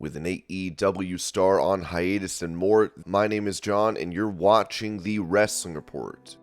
with an AEW star on hiatus and more. My name is John, and you're watching the Wrestling Report.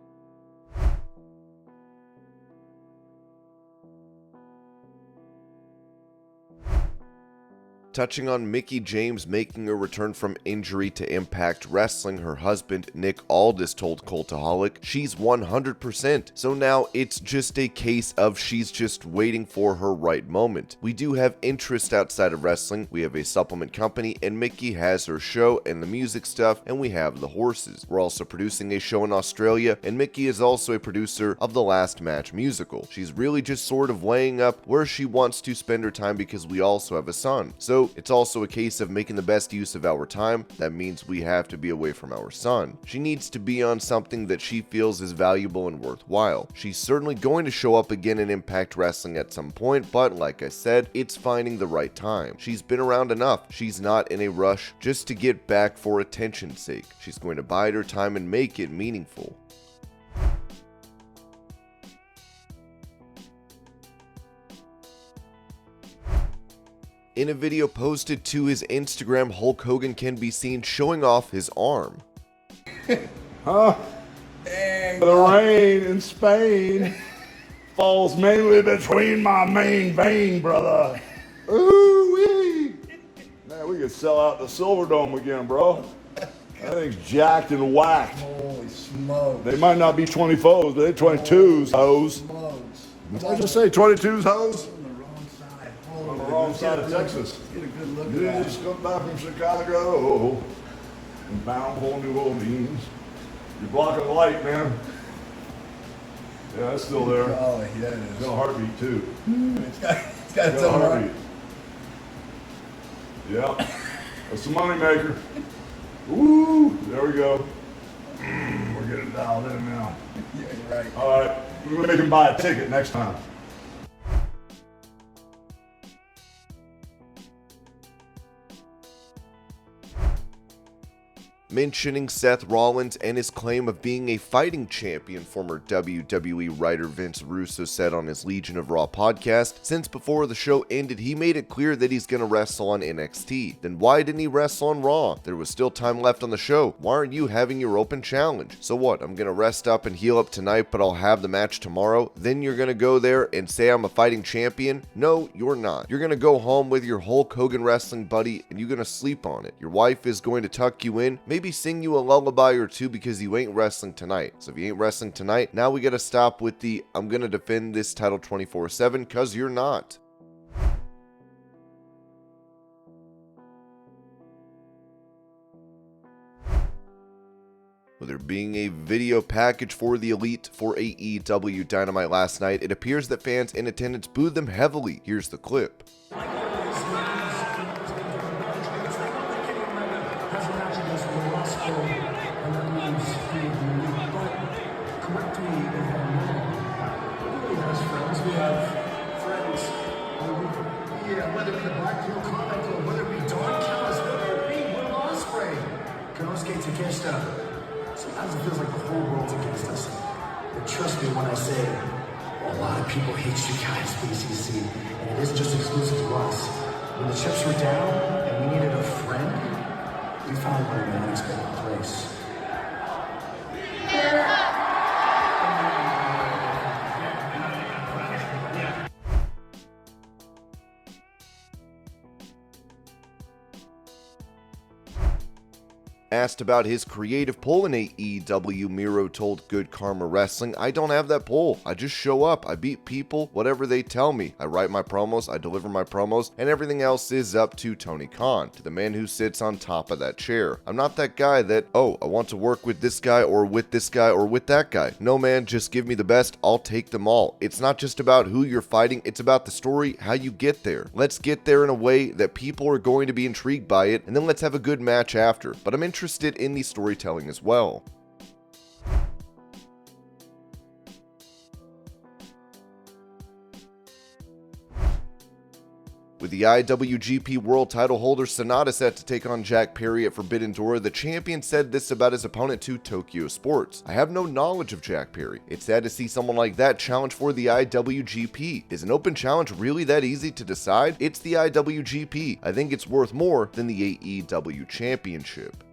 Touching on Mickie James making a return from injury to Impact Wrestling, her husband Nick Aldis told Cultaholic she's 100%, so now it's just a case of she's just waiting for her right moment. We do have interest outside of wrestling, we have a supplement company, and Mickie has her show and the music stuff, and we have the horses. We're also producing a show in Australia, and Mickie is also a producer of the Last Match musical. She's really just sort of weighing up where she wants to spend her time because we also have a son. So it's also a case of making the best use of our time. That means we have to be away from our son. She needs to be on something that she feels is valuable and worthwhile. She's certainly going to show up again in Impact Wrestling at some point, but like I said, it's finding the right time. She's been around enough. She's not in a rush just to get back for attention's sake. She's going to bide her time and make it meaningful. In a video posted to his Instagram, Hulk Hogan can be seen showing off his arm. Huh? Dang, the rain in Spain falls mainly between my main vein, brother. Ooh-wee. Man, we could sell out the Silverdome again, bro. That thing's jacked and whacked. Holy smokes. They might not be 24s, but they're 22s, hoes. Smokes. Did I just say 22s, hoes? On the wrong side. On the wrong side of Texas. Get a good look You at just it. come back from Chicago and bound for New Orleans. You're blocking the light, man. Yeah, it's still there. Oh, yeah, it It's is. got a heartbeat too. It's got It's its got a own heartbeat. Yeah, that's the money maker. Woo! There we go. We're getting dialed in now. Yeah, you're right. All right, we're gonna make him buy a ticket next time. Mentioning Seth Rollins and his claim of being a fighting champion, former WWE writer Vince Russo said on his Legion of Raw podcast, since before the show ended, he made it clear that he's going to wrestle on NXT. Then why didn't he wrestle on Raw? There was still time left on the show. Why aren't you having your open challenge? So what, I'm going to rest up and heal up tonight, but I'll have the match tomorrow? Then you're going to go there and say I'm a fighting champion? No, you're not. You're going to go home with your Hulk Hogan wrestling buddy and you're going to sleep on it. Your wife is going to tuck you in, maybe sing you a lullaby or two because you ain't wrestling tonight. So if you ain't wrestling tonight, now we gotta stop with the I'm gonna defend this title 24/7 because you're not. With there being a video package for the Elite for AEW Dynamite last night, it appears that fans in attendance booed them heavily. Here's the clip. Whether it be the Blackpool Combat Club, whether it be Don Callis, whether it be Will Ospreay, Girls Gates against us. Sometimes it feels like the whole world's against us. But trust me when I say, a lot of people hate you guys, BCC, and it isn't just exclusive to us. When the chips were down and we needed a friend, we found one in an unexpected place. Asked about his creative pull in AEW, Miro told Good Karma Wrestling, I don't have that pull. I just show up. I beat people, whatever they tell me. I write my promos, I deliver my promos, and everything else is up to Tony Khan, to the man who sits on top of that chair. I'm not that guy that, oh, I want to work with this guy or with this guy or with that guy. No, man, just give me the best. I'll take them all. It's not just about who you're fighting. It's about the story, how you get there. Let's get there in a way that people are going to be intrigued by it, and then let's have a good match after. But I'm interested in the storytelling as well. With With the IWGP World title holder Sanada set to take on Jack Perry at Forbidden Door, the champion said this about his opponent to Tokyo Sports. "I have no knowledge of Jack Perry. It's sad to see someone like that challenge for the IWGP. Is an open challenge really that easy to decide? It's the IWGP. I think it's worth more than the AEW Championship."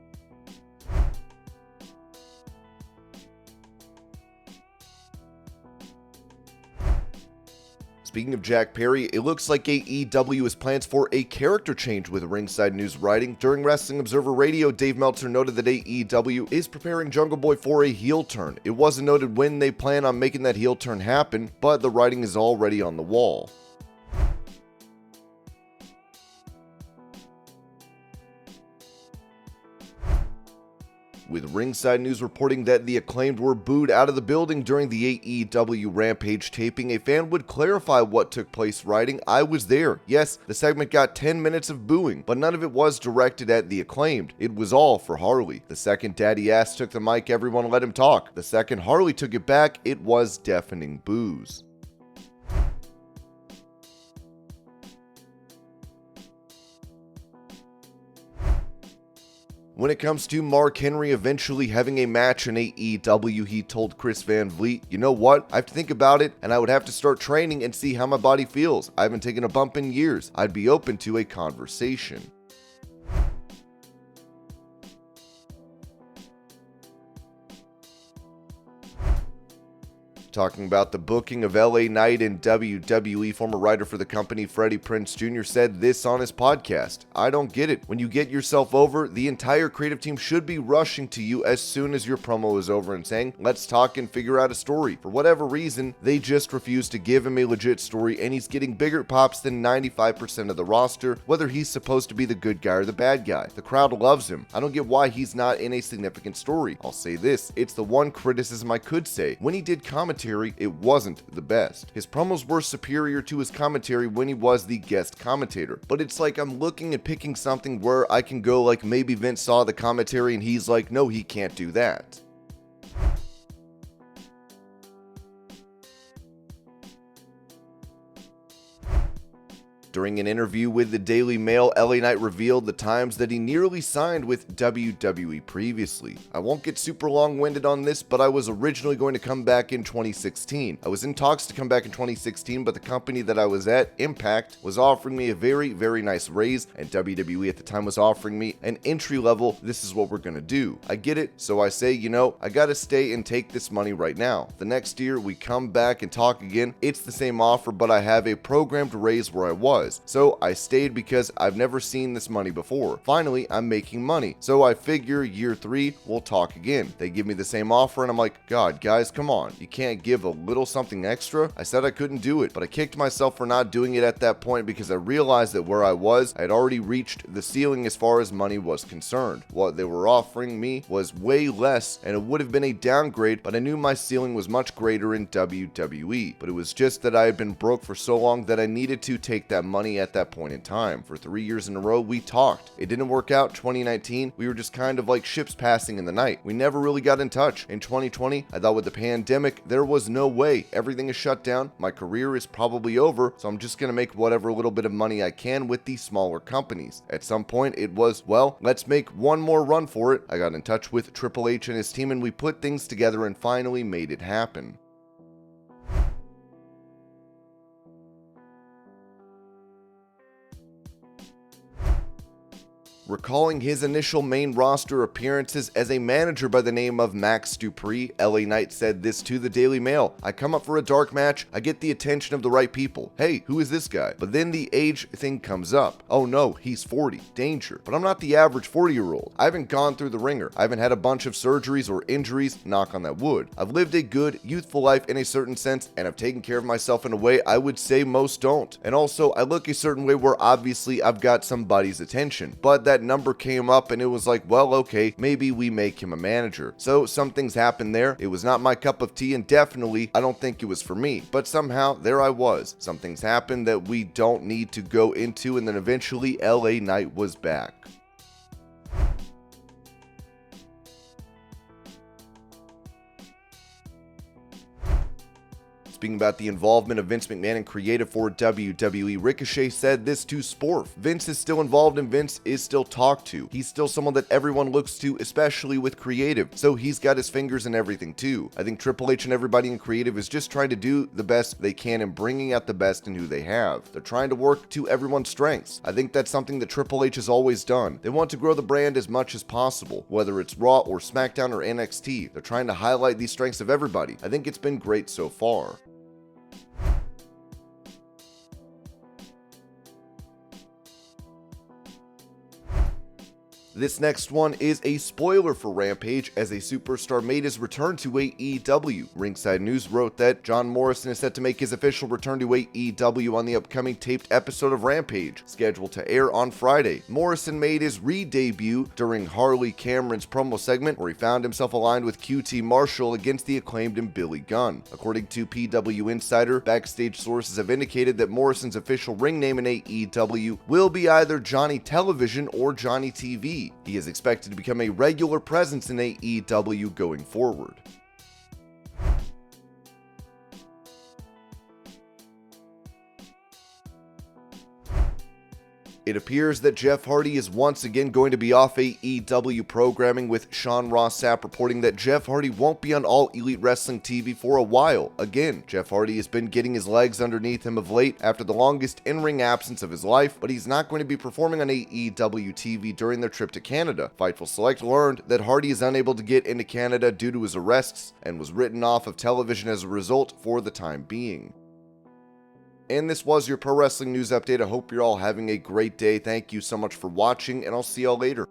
Speaking of Jack Perry, it looks like AEW has plans for a character change with Ringside News writing. During Wrestling Observer Radio, Dave Meltzer noted that AEW is preparing Jungle Boy for a heel turn. It wasn't noted when they plan on making that heel turn happen, but the writing is already on the wall. With Ringside News reporting that the Acclaimed were booed out of the building during the AEW Rampage taping, a fan would clarify what took place, writing, "I was there. Yes, the segment got 10 minutes of booing, but none of it was directed at the Acclaimed. It was all for Harley. The second Daddy Ass took the mic, everyone let him talk. The second Harley took it back, it was deafening boos." When it comes to Mark Henry eventually having a match in AEW, he told Chris Van Vliet, "You know what? I have to think about it, and I would have to start training and see how my body feels. I haven't taken a bump in years. I'd be open to a conversation." Talking about the booking of LA Knight in WWE, former writer for the company Freddie Prinze Jr. said this on his podcast, "I don't get it. When you get yourself over, the entire creative team should be rushing to you as soon as your promo is over and saying, 'Let's talk and figure out a story.' For whatever reason, they just refuse to give him a legit story, and he's getting bigger pops than 95% of the roster, whether he's supposed to be the good guy or the bad guy. The crowd loves him. I don't get why he's not in a significant story. I'll say this, it's the one criticism I could say. When he did commentary, it wasn't the best. His promos were superior to his commentary when he was the guest commentator. But it's like I'm looking and picking something where I can go like maybe Vince saw the commentary and he's like, no, he can't do that." During an interview with the Daily Mail, LA Knight revealed the times that he nearly signed with WWE previously. "I won't get super long-winded on this, but I was originally going to come back in 2016. I was in talks to come back in 2016, but the company that I was at, Impact, was offering me a very, very nice raise, and WWE at the time was offering me an entry level, this is what we're gonna do. I get it, so I say, you know, I gotta stay and take this money right now. The next year, we come back and talk again, it's the same offer, but I have a programmed raise where I was. So I stayed because I've never seen this money before. Finally, I'm making money. So I figure year 3, we'll talk again. They give me the same offer and I'm like, God, guys, come on. You can't give a little something extra? I said I couldn't do it, but I kicked myself for not doing it at that point because I realized that where I was, I had already reached the ceiling as far as money was concerned. What they were offering me was way less and it would have been a downgrade, but I knew my ceiling was much greater in WWE. But it was just that I had been broke for so long that I needed to take that money at that point in time. For 3 years in a row, we talked. It didn't work out. 2019, we were just kind of like ships passing in the night. We never really got in touch. In 2020, I thought with the pandemic, there was no way. Everything is shut down. My career is probably over, so I'm just going to make whatever little bit of money I can with these smaller companies. At some point, it was, well, let's make one more run for it. I got in touch with Triple H and his team, and we put things together and finally made it happen. Recalling his initial main roster appearances as a manager by the name of Max Dupree, LA Knight said this to the Daily Mail. "I come up for a dark match, I get the attention of the right people. Hey, who is this guy? But then the age thing comes up. Oh no, he's 40. Danger. But I'm not the average 40-year-old. I haven't gone through the ringer. I haven't had a bunch of surgeries or injuries, knock on that wood. I've lived a good, youthful life in a certain sense, and I've taken care of myself in a way I would say most don't. And also, I look a certain way where obviously I've got somebody's attention. But that number came up and it was like, well, okay, maybe we make him a manager. So some things happened there. It was not my cup of tea and definitely I don't think it was for me. But somehow there I was. Some things happened that we don't need to go into and then eventually LA Knight was back." Speaking about the involvement of Vince McMahon in creative for WWE, Ricochet said this to Sporf. Vince is still involved and Vince is still talked to. He's still someone that everyone looks to, especially with creative, so he's got his fingers in everything too. I think Triple H and everybody in creative is just trying to do the best they can and bringing out the best in who they have. They're trying to work to everyone's strengths. I think that's something that Triple H has always done. They want to grow the brand as much as possible, whether it's Raw or SmackDown or NXT. They're trying to highlight these strengths of everybody. I think it's been great so far. This next one is a spoiler for Rampage, as a superstar made his return to AEW. Ringside News wrote that John Morrison is set to make his official return to AEW on the upcoming taped episode of Rampage, scheduled to air on Friday. Morrison made his re-debut during Harley Cameron's promo segment, where he found himself aligned with QT Marshall against the Acclaimed and Billy Gunn. According to PW Insider, backstage sources have indicated that Morrison's official ring name in AEW will be either Johnny Television or Johnny TV. He is expected to become a regular presence in AEW going forward. It appears that Jeff Hardy is once again going to be off AEW programming, with Sean Ross Sapp reporting that Jeff Hardy won't be on All Elite Wrestling TV for a while. Again, Jeff Hardy has been getting his legs underneath him of late after the longest in-ring absence of his life, but he's not going to be performing on AEW TV during their trip to Canada. Fightful Select learned that Hardy is unable to get into Canada due to his arrests and was written off of television as a result for the time being. And this was your pro wrestling news update. I hope you're all having a great day. Thank you so much for watching, and I'll see y'all later.